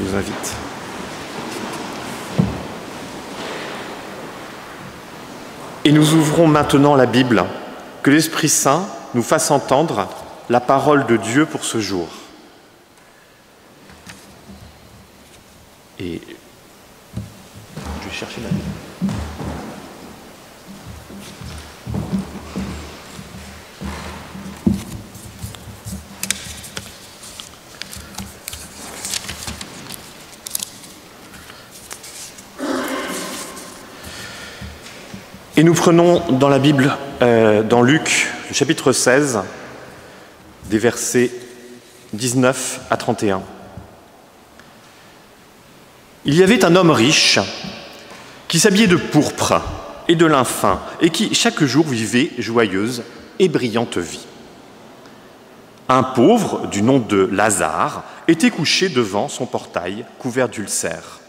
vous invite. Et nous ouvrons maintenant la Bible, que l'Esprit Saint nous fasse entendre la parole de Dieu pour ce jour. Et je vais chercher la Bible. Et nous prenons dans la Bible, dans Luc, le chapitre 16, des versets 19 à 31. Il y avait un homme riche qui s'habillait de pourpre et de lin fin et qui, chaque jour, vivait joyeuse et brillante vie. Un pauvre, du nom de Lazare, était couché devant son portail, couvert d'ulcères.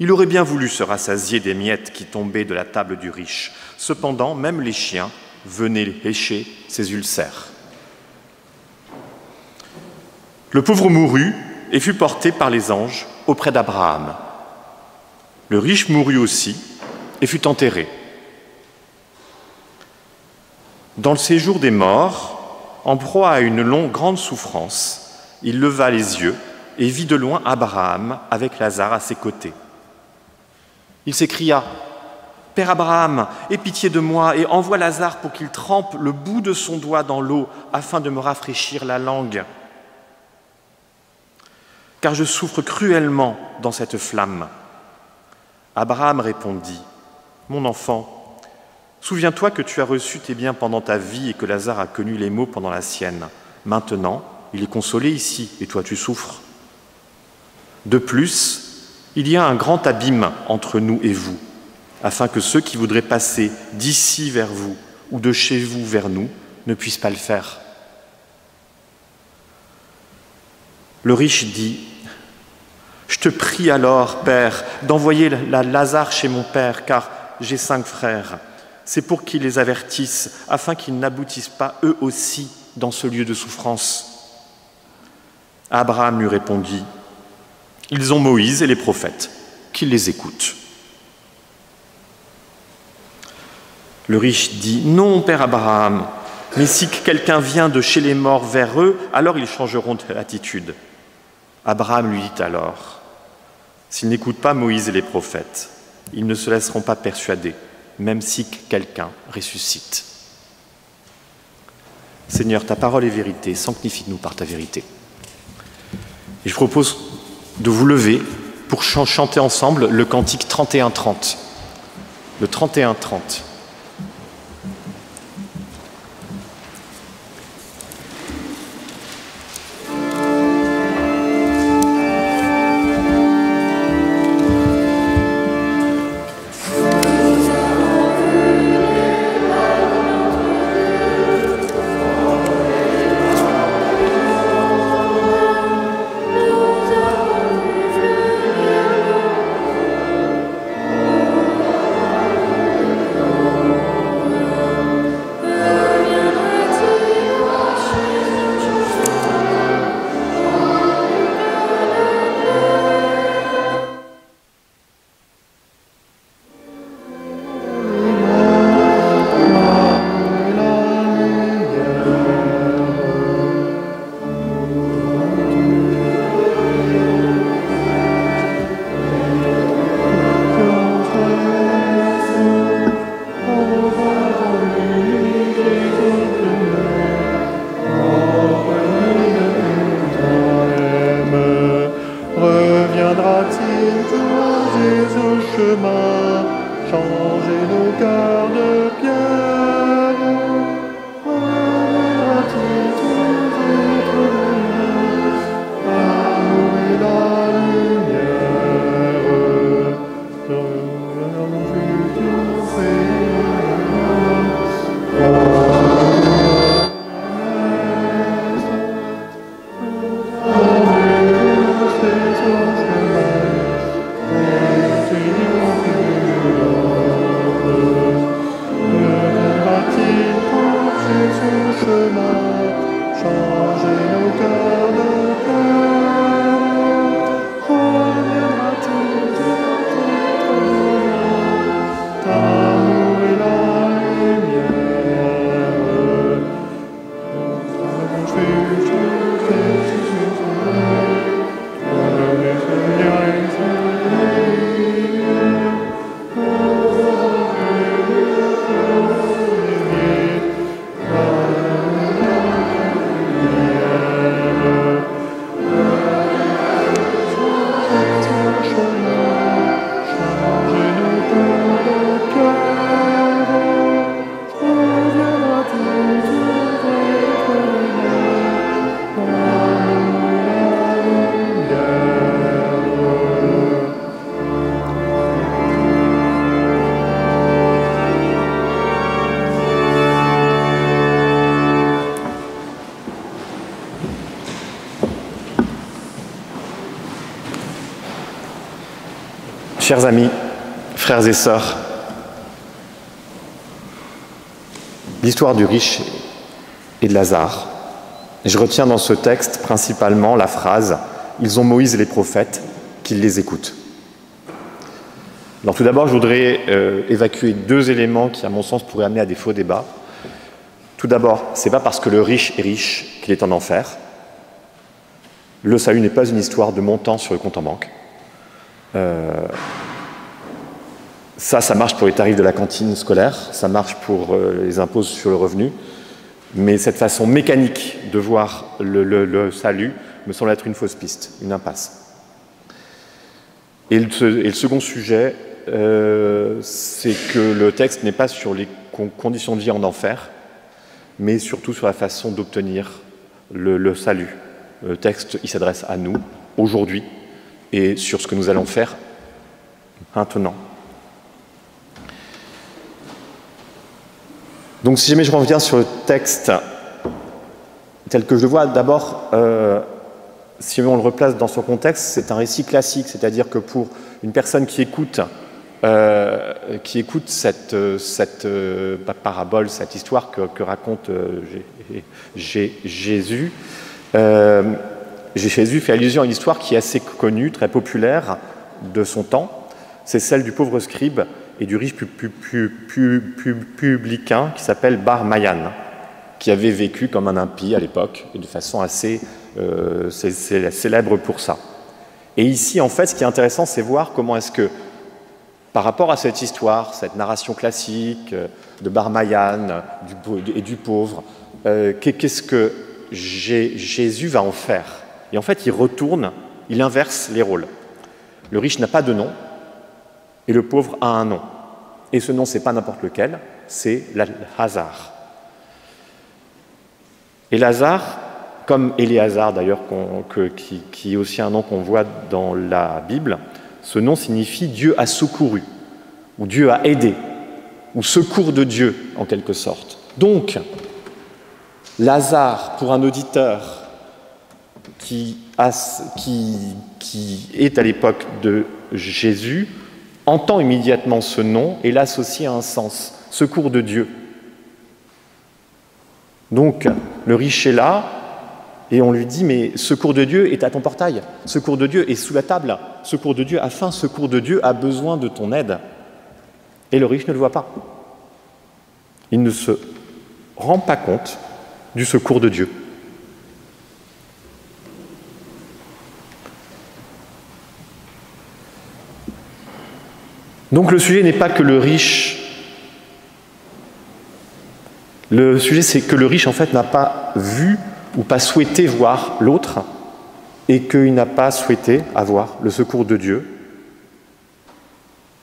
Il aurait bien voulu se rassasier des miettes qui tombaient de la table du riche. Cependant, même les chiens venaient lécher ses ulcères. Le pauvre mourut et fut porté par les anges auprès d'Abraham. Le riche mourut aussi et fut enterré. Dans le séjour des morts, en proie à une grande souffrance, il leva les yeux et vit de loin Abraham avec Lazare à ses côtés. Il s'écria « Père Abraham, aie pitié de moi et envoie Lazare pour qu'il trempe le bout de son doigt dans l'eau afin de me rafraîchir la langue. Car je souffre cruellement dans cette flamme. » Abraham répondit « Mon enfant, souviens-toi que tu as reçu tes biens pendant ta vie et que Lazare a connu les maux pendant la sienne. Maintenant, il est consolé ici et toi tu souffres. De plus, il y a un grand abîme entre nous et vous, afin que ceux qui voudraient passer d'ici vers vous ou de chez vous vers nous ne puissent pas le faire. » Le riche dit « Je te prie alors, Père, d'envoyer Lazare chez mon père, car j'ai 5 frères. C'est pour qu'ils les avertissent, afin qu'ils n'aboutissent pas eux aussi dans ce lieu de souffrance. » Abraham lui répondit « Ils ont Moïse et les prophètes, qu'ils les écoutent. » Le riche dit « Non, Père Abraham, mais si quelqu'un vient de chez les morts vers eux, alors ils changeront d'attitude. » Abraham lui dit alors « S'ils n'écoutent pas Moïse et les prophètes, ils ne se laisseront pas persuader, même si quelqu'un ressuscite. » Seigneur, ta parole est vérité, sanctifie-nous par ta vérité. Et je propose de vous lever pour chanter ensemble le cantique 31-30. Le 31-30. Chers amis, frères et sœurs, l'histoire du riche et de Lazare. Je retiens dans ce texte principalement la phrase « Ils ont Moïse et les prophètes, qu'ils les écoutent ». Alors tout d'abord, je voudrais évacuer deux éléments qui, à mon sens, pourraient amener à des faux débats. Tout d'abord, ce n'est pas parce que le riche est riche qu'il est en enfer. Le salut n'est pas une histoire de montant sur le compte en banque. Ça marche pour les tarifs de la cantine scolaire, ça marche pour les impôts sur le revenu, mais cette façon mécanique de voir le salut me semble être une fausse piste, une impasse. Et le second sujet, c'est que le texte n'est pas sur les conditions de vie en enfer, mais surtout sur la façon d'obtenir le salut. Le texte, il s'adresse à nous, aujourd'hui, et sur ce que nous allons faire maintenant. Donc si jamais je reviens sur le texte tel que je le vois, d'abord, si on le replace dans son contexte, c'est un récit classique, c'est-à-dire que pour une personne qui écoute cette parabole, cette histoire que raconte Jésus, Jésus fait allusion à une histoire qui est assez connue, très populaire de son temps, c'est celle du pauvre scribe et du riche publicain qui s'appelle Bar Mayan, qui avait vécu comme un impie à l'époque et de façon assez célèbre pour ça. Et ici, en fait, ce qui est intéressant, c'est voir comment est-ce que, par rapport à cette histoire, cette narration classique de Bar Mayan et du pauvre, qu'est-ce que Jésus va en faire? Et en fait, il retourne, il inverse les rôles. Le riche n'a pas de nom, et le pauvre a un nom. Et ce nom, ce n'est pas n'importe lequel, c'est Lazare. Et Lazare, comme Éléazar d'ailleurs, qui est aussi un nom qu'on voit dans la Bible, ce nom signifie Dieu a secouru, ou Dieu a aidé, ou secours de Dieu en quelque sorte. Donc, Lazare, pour un auditeur qui est à l'époque de Jésus, entend immédiatement ce nom et l'associe à un sens, secours de Dieu. Donc, le riche est là, et on lui dit, mais secours de Dieu est à ton portail, secours de Dieu est sous la table, secours de Dieu a faim, secours de Dieu a besoin de ton aide. Et le riche ne le voit pas. Il ne se rend pas compte du secours de Dieu. Donc le sujet n'est pas que le riche... Le sujet, c'est que le riche, en fait, n'a pas vu ou pas souhaité voir l'autre et qu'il n'a pas souhaité avoir le secours de Dieu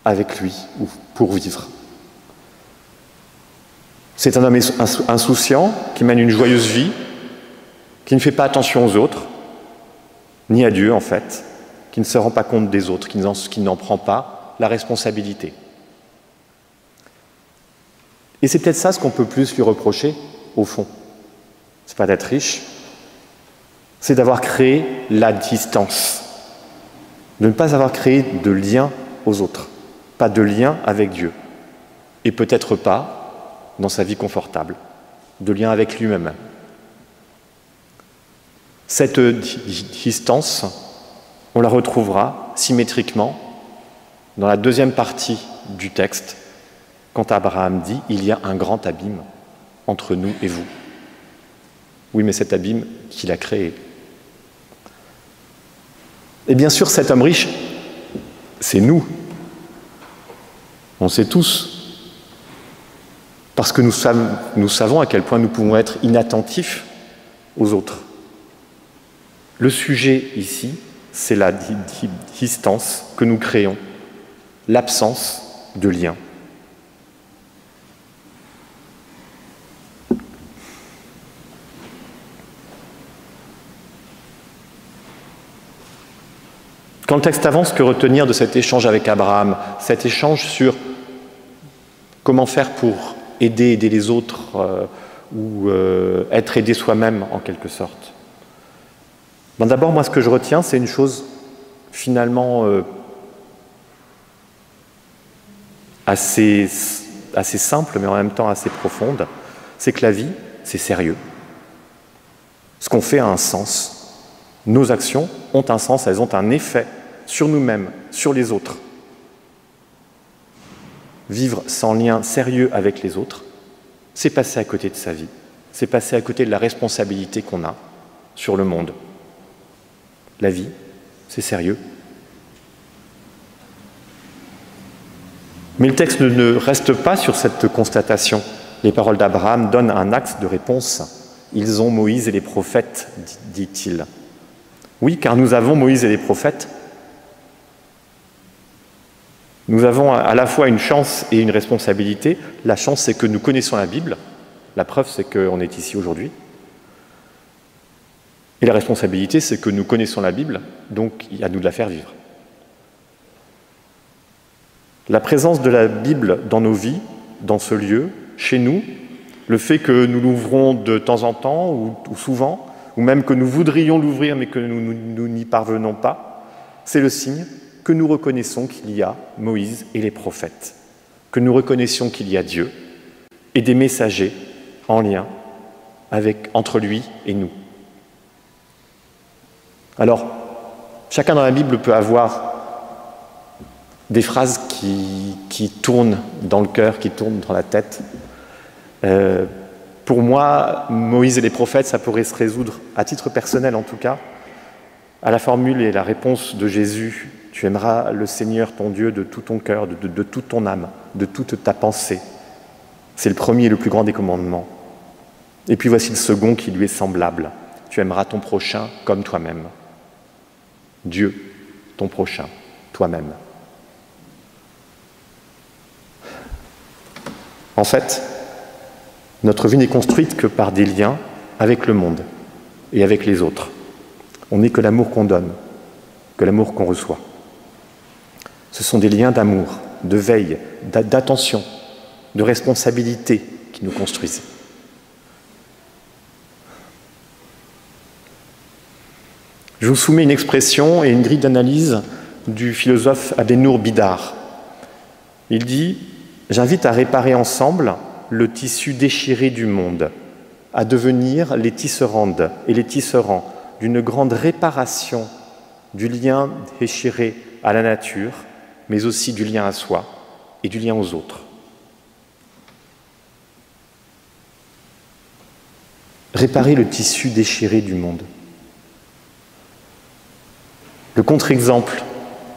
avec lui ou pour vivre. C'est un homme insouciant qui mène une joyeuse vie, qui ne fait pas attention aux autres, ni à Dieu, en fait, qui ne se rend pas compte des autres, qui n'en prend pas la responsabilité. Et c'est peut-être ça ce qu'on peut plus lui reprocher, au fond. C'est pas d'être riche, c'est d'avoir créé la distance, de ne pas avoir créé de lien aux autres, pas de lien avec Dieu, et peut-être pas, dans sa vie confortable, de lien avec lui-même. Cette distance, on la retrouvera symétriquement dans la deuxième partie du texte, quand Abraham dit « Il y a un grand abîme entre nous et vous ». Oui, mais cet abîme, qui l'a créé. Et bien sûr, cet homme riche, c'est nous. On le sait tous. Parce que nous savons à quel point nous pouvons être inattentifs aux autres. Le sujet ici, c'est la distance que nous créons, l'absence de lien. Quand le texte avance, que retenir de cet échange avec Abraham? Cet échange sur comment faire pour aider les autres ou être aidé soi-même en quelque sorte. D'abord, moi, ce que je retiens, c'est une chose finalement assez simple, mais en même temps assez profonde, c'est que la vie, c'est sérieux. Ce qu'on fait a un sens. Nos actions ont un sens, elles ont un effet sur nous-mêmes, sur les autres. Vivre sans lien sérieux avec les autres, c'est passer à côté de sa vie, c'est passer à côté de la responsabilité qu'on a sur le monde. La vie, c'est sérieux. Mais le texte ne reste pas sur cette constatation. Les paroles d'Abraham donnent un axe de réponse. Ils ont Moïse et les prophètes, dit-il. Oui, car nous avons Moïse et les prophètes. Nous avons à la fois une chance et une responsabilité. La chance, c'est que nous connaissons la Bible. La preuve, c'est qu'on est ici aujourd'hui. Et la responsabilité, c'est que nous connaissons la Bible, donc il y a à nous de la faire vivre. La présence de la Bible dans nos vies, dans ce lieu, chez nous, le fait que nous l'ouvrons de temps en temps ou souvent, ou même que nous voudrions l'ouvrir mais que nous n'y parvenons pas, c'est le signe que nous reconnaissons qu'il y a Moïse et les prophètes, que nous reconnaissons qu'il y a Dieu et des messagers en lien entre lui et nous. Alors, chacun dans la Bible peut avoir des phrases qui tournent dans le cœur, qui tournent dans la tête. Pour moi, Moïse et les prophètes, ça pourrait se résoudre, à titre personnel en tout cas, à la formule et la réponse de Jésus. Tu aimeras le Seigneur, ton Dieu, de tout ton cœur, de toute ton âme, de toute ta pensée. C'est le premier et le plus grand des commandements. Et puis voici le second qui lui est semblable. Tu aimeras ton prochain comme toi-même. Dieu, ton prochain, toi-même. En fait, notre vie n'est construite que par des liens avec le monde et avec les autres. On n'est que l'amour qu'on donne, que l'amour qu'on reçoit. Ce sont des liens d'amour, de veille, d'attention, de responsabilité qui nous construisent. Je vous soumets une expression et une grille d'analyse du philosophe Abdenour Bidar. Il dit « J'invite à réparer ensemble le tissu déchiré du monde, à devenir les tisserandes et les tisserands d'une grande réparation du lien déchiré à la nature, mais aussi du lien à soi et du lien aux autres. » Réparer le tissu déchiré du monde. Le contre-exemple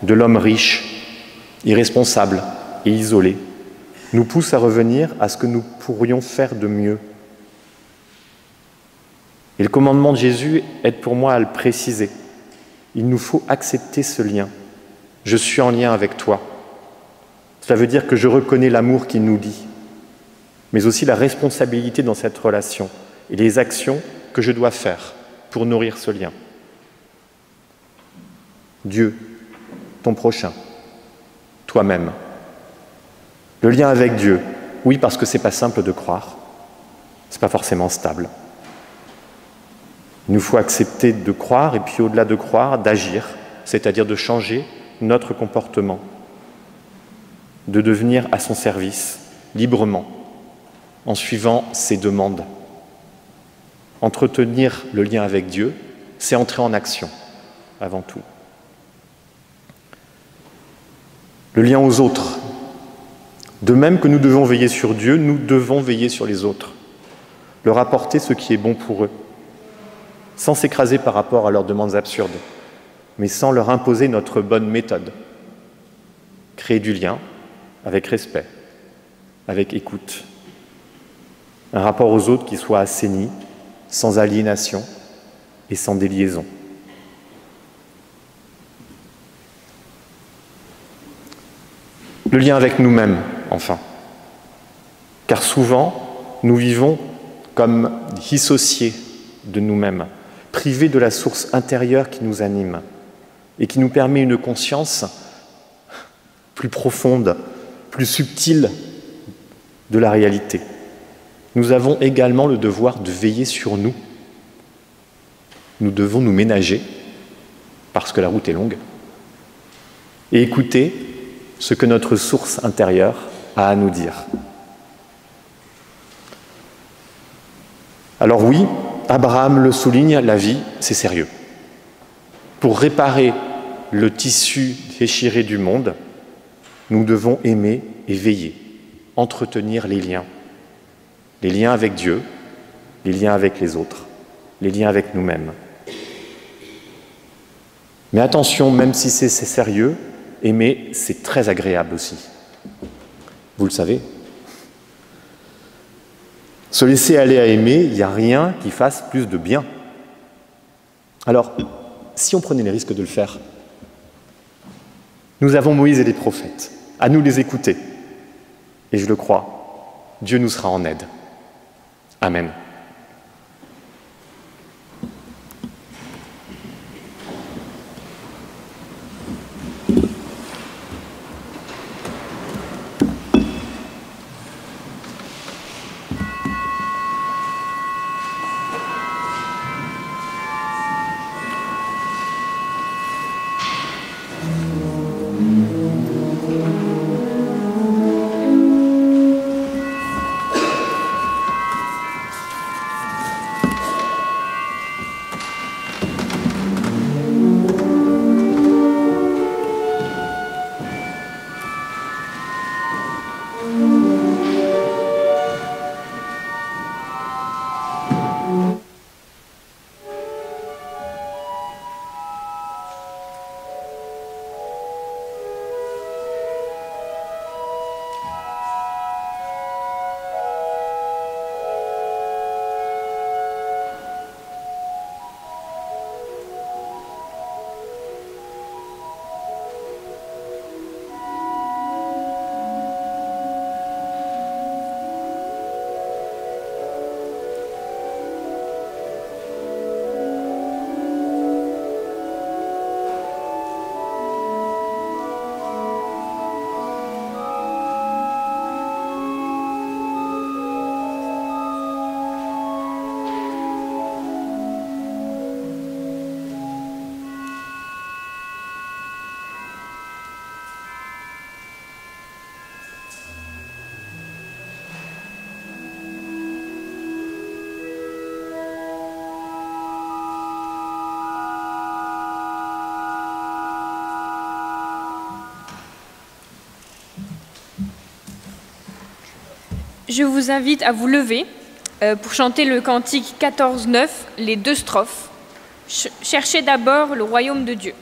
de l'homme riche, irresponsable et isolé nous pousse à revenir à ce que nous pourrions faire de mieux. Et le commandement de Jésus aide pour moi à le préciser. Il nous faut accepter ce lien. Je suis en lien avec toi. Cela veut dire que je reconnais l'amour qu'il nous lie, mais aussi la responsabilité dans cette relation et les actions que je dois faire pour nourrir ce lien. Dieu, ton prochain, toi-même. Le lien avec Dieu, oui, parce que c'est pas simple de croire, c'est pas forcément stable. Il nous faut accepter de croire et puis au-delà de croire, d'agir, c'est-à-dire de changer notre comportement, de devenir à son service librement, en suivant ses demandes. Entretenir le lien avec Dieu, c'est entrer en action, avant tout. Le lien aux autres. De même que nous devons veiller sur Dieu, nous devons veiller sur les autres, leur apporter ce qui est bon pour eux, sans s'écraser par rapport à leurs demandes absurdes, mais sans leur imposer notre bonne méthode. Créer du lien avec respect, avec écoute. Un rapport aux autres qui soit assaini, sans aliénation et sans déliaison. Le lien avec nous-mêmes, enfin. Car souvent, nous vivons comme dissociés de nous-mêmes, privés de la source intérieure qui nous anime et qui nous permet une conscience plus profonde, plus subtile de la réalité. Nous avons également le devoir de veiller sur nous. Nous devons nous ménager, parce que la route est longue, et écouter ce que notre source intérieure a à nous dire. Alors oui, Abraham le souligne, la vie, c'est sérieux. Pour réparer le tissu déchiré du monde, nous devons aimer et veiller, entretenir les liens avec Dieu, les liens avec les autres, les liens avec nous-mêmes. Mais attention, même si c'est sérieux, aimer, c'est très agréable aussi. Vous le savez. Se laisser aller à aimer, il n'y a rien qui fasse plus de bien. Alors, si on prenait les risques de le faire, nous avons Moïse et les prophètes, à nous les écouter. Et je le crois, Dieu nous sera en aide. Amen. Je vous invite à vous lever pour chanter le cantique 14-9, les 2 strophes. Cherchez d'abord le royaume de Dieu.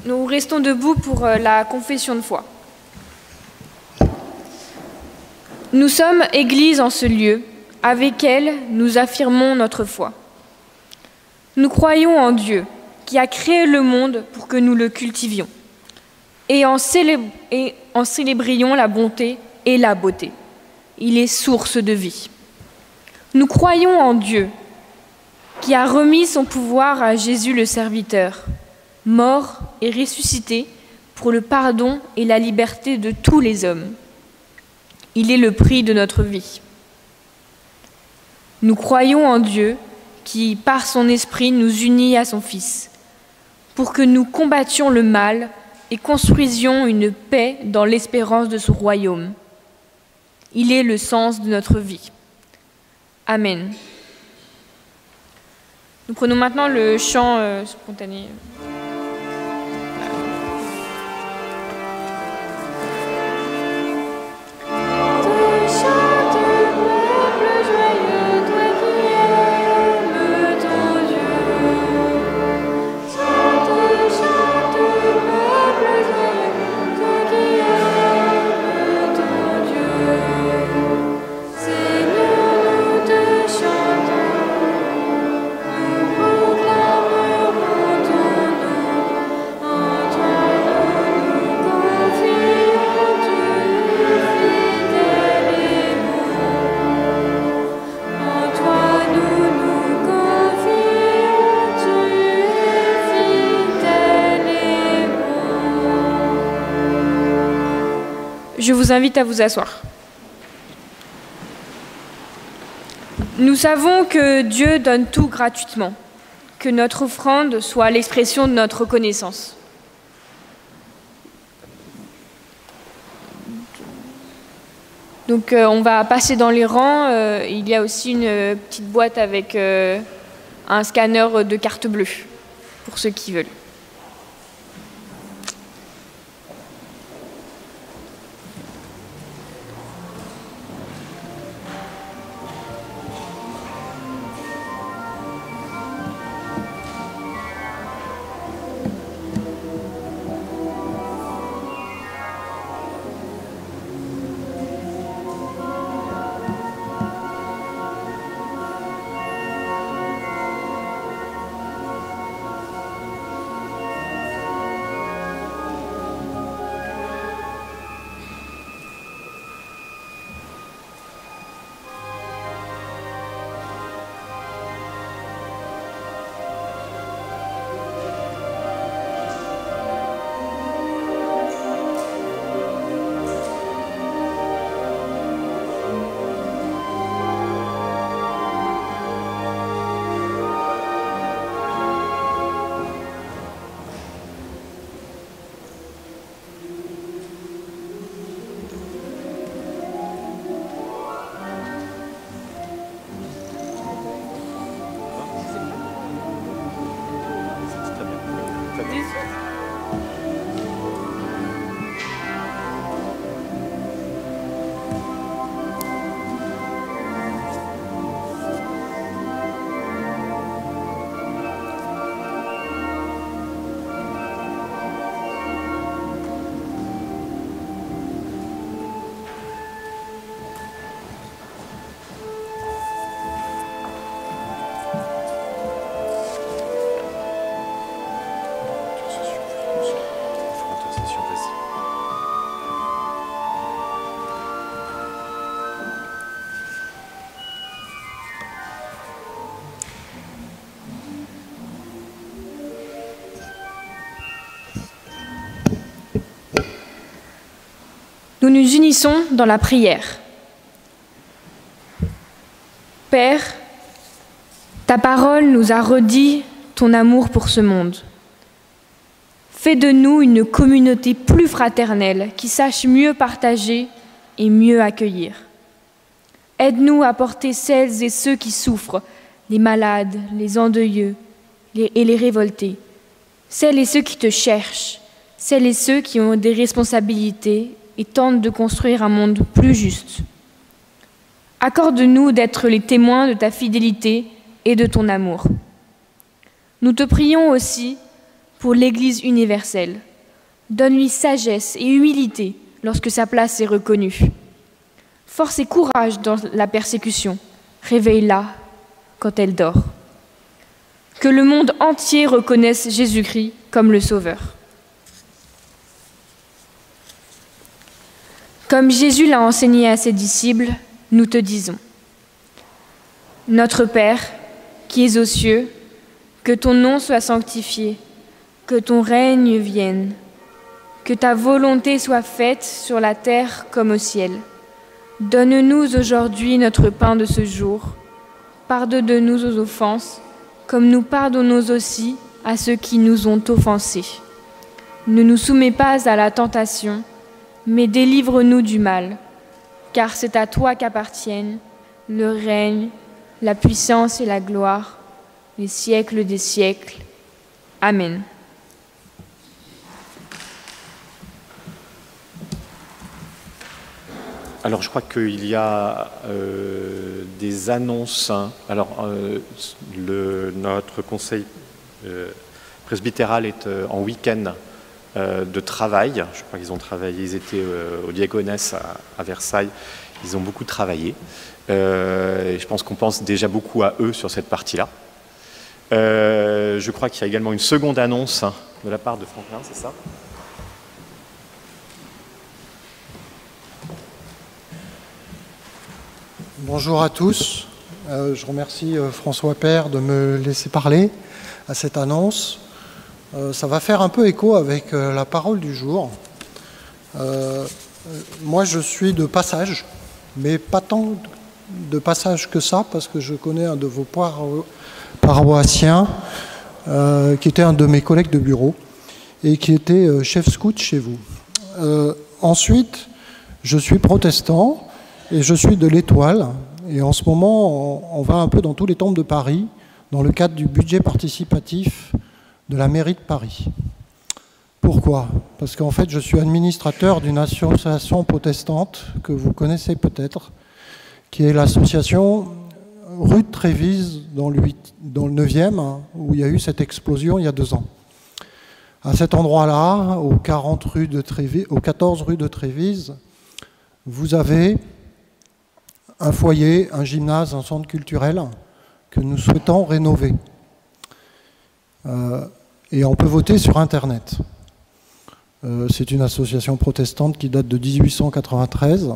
Nous restons debout pour la confession de foi. Nous sommes Église en ce lieu. Avec elle, nous affirmons notre foi. Nous croyons en Dieu, qui a créé le monde pour que nous le cultivions, et en célébrions la bonté et la beauté. Il est source de vie. Nous croyons en Dieu, qui a remis son pouvoir à Jésus le serviteur, mort et ressuscité pour le pardon et la liberté de tous les hommes. Il est le prix de notre vie. Nous croyons en Dieu qui, par son esprit, nous unit à son Fils, pour que nous combattions le mal et construisions une paix dans l'espérance de son royaume. Il est le sens de notre vie. Amen. Nous prenons maintenant le chant spontané. Chante, peuple joyeux, toi qui aimes ton Dieu. je vous invite à vous asseoir. Nous savons que Dieu donne tout gratuitement, que notre offrande soit l'expression de notre reconnaissance. Donc on va passer dans les rangs. Il y a aussi une petite boîte avec un scanner de carte bleue, pour ceux qui veulent. Nous nous unissons dans la prière. Père, ta parole nous a redit ton amour pour ce monde. Fais de nous une communauté plus fraternelle qui sache mieux partager et mieux accueillir. Aide-nous à porter celles et ceux qui souffrent, les malades, les endeuillés et les révoltés, celles et ceux qui te cherchent, celles et ceux qui ont des responsabilités et tentent de construire un monde plus juste. Accorde-nous d'être les témoins de ta fidélité et de ton amour. Nous te prions aussi pour l'Église universelle. Donne-lui sagesse et humilité lorsque sa place est reconnue. Force et courage dans la persécution. Réveille-la quand elle dort. Que le monde entier reconnaisse Jésus-Christ comme le Sauveur. Comme Jésus l'a enseigné à ses disciples, nous te disons: Notre Père, qui es aux cieux, que ton nom soit sanctifié, que ton règne vienne, que ta volonté soit faite sur la terre comme au ciel. Donne-nous aujourd'hui notre pain de ce jour. Pardonne-nous nos offenses, comme nous pardonnons aussi à ceux qui nous ont offensés. Ne nous soumets pas à la tentation, mais délivre-nous du mal, car c'est à toi qu'appartiennent le règne, la puissance et la gloire, les siècles des siècles. Amen. Alors, je crois qu'il y a des annonces. Alors, notre conseil presbytéral est en week-end de travail. Je crois qu'ils ont travaillé, ils étaient au Diaconesse à Versailles. Ils ont beaucoup travaillé. Et je pense qu'on pense déjà beaucoup à eux sur cette partie-là. Je crois qu'il y a également une seconde annonce de la part de Franklin, c'est ça ? Bonjour à tous. Je remercie François Père de me laisser parler à cette annonce. Ça va faire un peu écho avec la parole du jour. Moi, je suis de passage, mais pas tant de passage que ça, parce que je connais un de vos paroissiens, qui était un de mes collègues de bureau, et qui était chef scout chez vous. Ensuite, je suis protestant, et je suis de l'Étoile, et en ce moment, on va un peu dans tous les temples de Paris, dans le cadre du budget participatif de la mairie de Paris. Pourquoi? Parce qu'en fait, je suis administrateur d'une association protestante que vous connaissez peut-être, qui est l'association rue de Trévise dans le 9e, hein, où il y a eu cette explosion il y a 2 ans. À cet endroit-là, au 14 rue de Trévise, vous avez un foyer, un gymnase, un centre culturel que nous souhaitons rénover. Et on peut voter sur Internet. C'est une association protestante qui date de 1893,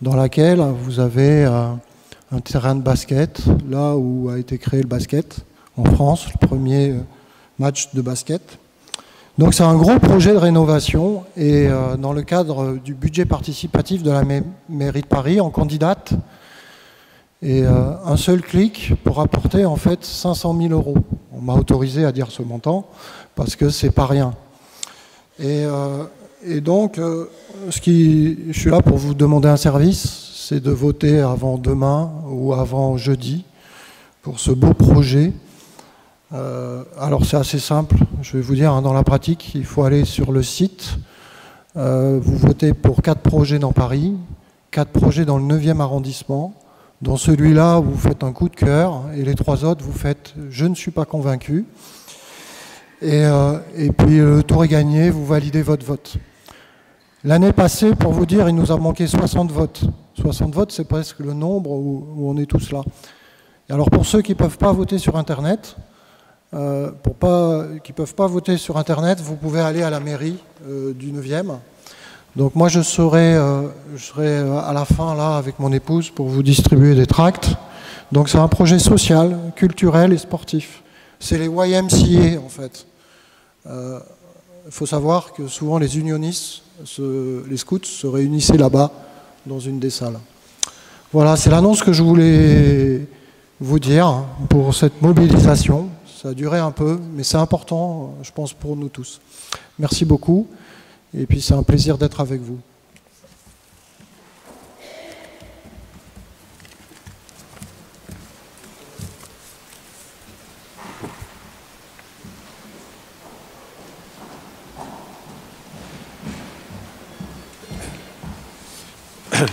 dans laquelle vous avez un terrain de basket, là où a été créé le basket en France, le premier match de basket. Donc c'est un gros projet de rénovation et dans le cadre du budget participatif de la mairie de Paris, on candidate et un seul clic pour apporter en fait 500 000 €. On m'a autorisé à dire ce montant parce que c'est pas rien. Et donc, je suis là pour vous demander un service, c'est de voter avant demain ou avant jeudi pour ce beau projet. Alors c'est assez simple, je vais vous dire, hein, dans la pratique, il faut aller sur le site, vous votez pour 4 projets dans Paris, 4 projets dans le 9e arrondissement. Dans celui-là, vous faites un coup de cœur, et les 3 autres, vous faites « je ne suis pas convaincu ». Et puis le tour est gagné, vous validez votre vote. L'année passée, pour vous dire, il nous a manqué 60 votes. 60 votes, c'est presque le nombre où on est tous là. Et alors pour ceux qui ne peuvent pas voter sur Internet, qui ne peuvent pas voter sur Internet, vous pouvez aller à la mairie du 9e. Donc moi je serai à la fin là avec mon épouse pour vous distribuer des tracts. Donc c'est un projet social, culturel et sportif. C'est les YMCA en fait. Il faut savoir que souvent les unionistes, les scouts se réunissaient là-bas dans une des salles. Voilà, c'est l'annonce que je voulais vous dire pour cette mobilisation. Ça a duré un peu, mais c'est important, je pense, pour nous tous. Merci beaucoup, et puis c'est un plaisir d'être avec vous.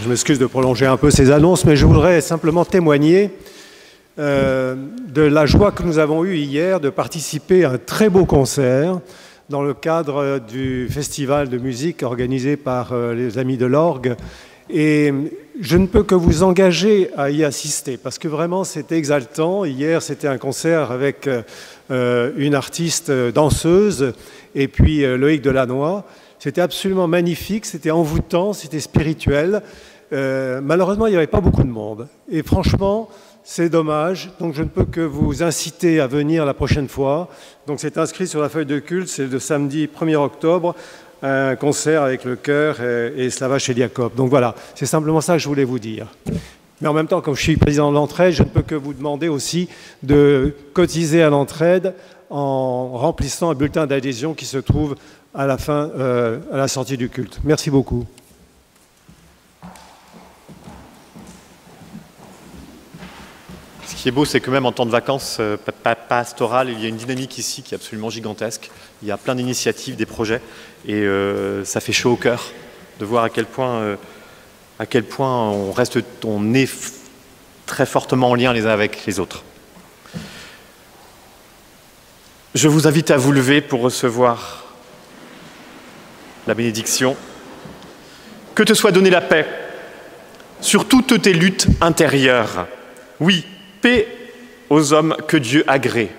Je m'excuse de prolonger un peu ces annonces, mais je voudrais simplement témoigner de la joie que nous avons eue hier de participer à un très beau concert dans le cadre du festival de musique organisé par les Amis de l'Orgue. Et je ne peux que vous engager à y assister, parce que vraiment c'était exaltant. Hier c'était un concert avec une artiste danseuse et puis Loïc Delannoy. C'était absolument magnifique, c'était envoûtant, c'était spirituel. Malheureusement, il n'y avait pas beaucoup de monde. Et franchement, c'est dommage. Donc je ne peux que vous inciter à venir la prochaine fois. Donc c'est inscrit sur la feuille de culte, c'est le samedi 1er octobre, un concert avec le chœur et Slava Cheliakov. Donc voilà, c'est simplement ça que je voulais vous dire. Mais en même temps, comme je suis président de l'entraide, je ne peux que vous demander aussi de cotiser à l'entraide en remplissant un bulletin d'adhésion qui se trouve à la fin, à la sortie du culte. Merci beaucoup. Ce qui est beau, c'est que même en temps de vacances pastorales, il y a une dynamique ici qui est absolument gigantesque. Il y a plein d'initiatives, des projets, et ça fait chaud au cœur de voir à quel point on est très fortement en lien les uns avec les autres. Je vous invite à vous lever pour recevoir la bénédiction. Que te soit donnée la paix sur toutes tes luttes intérieures. Oui, paix aux hommes que Dieu agrée.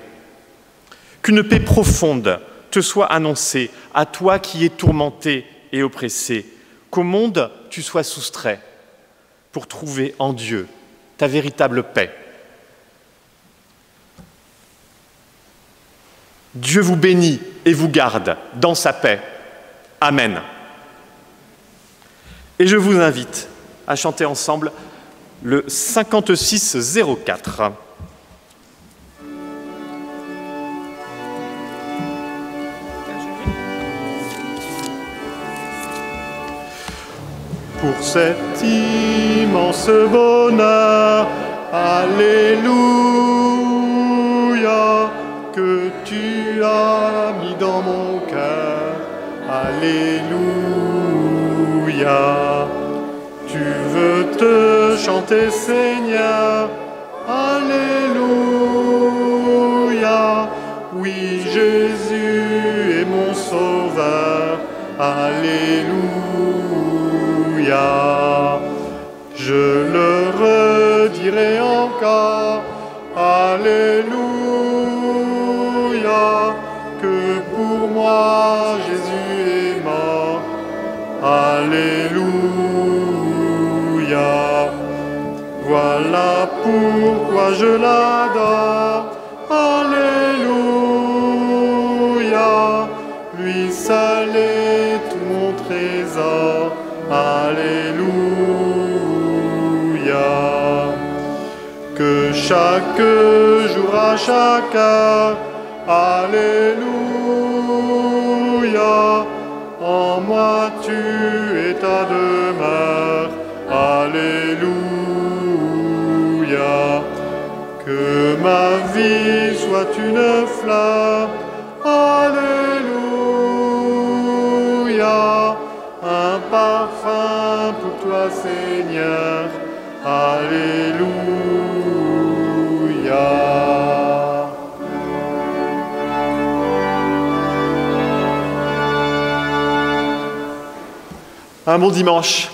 Qu'une paix profonde te soit annoncée à toi qui es tourmenté et oppressé. Qu'au monde tu sois soustrait pour trouver en Dieu ta véritable paix. Dieu vous bénit et vous garde dans sa paix. Amen. Et je vous invite à chanter ensemble le 5604. Pour cet immense bonheur, Alléluia, que tu as mis dans mon cœur, Alléluia. Tu veux te chanter, Seigneur, Alléluia. Oui, Jésus est mon sauveur, Alléluia. Je le redirai encore, Alléluia, que pour moi Jésus est mort, Alléluia. Voilà pourquoi je l'adore, Alléluia. Lui seul est tout mon trésor, Alléluia. Que chaque jour à chaque heure, Alléluia, en moi tu es ta demeure, Alléluia. Que ma vie soit une fleur, Alléluia. Un parfum pour toi, Seigneur, Alléluia. Un bon dimanche.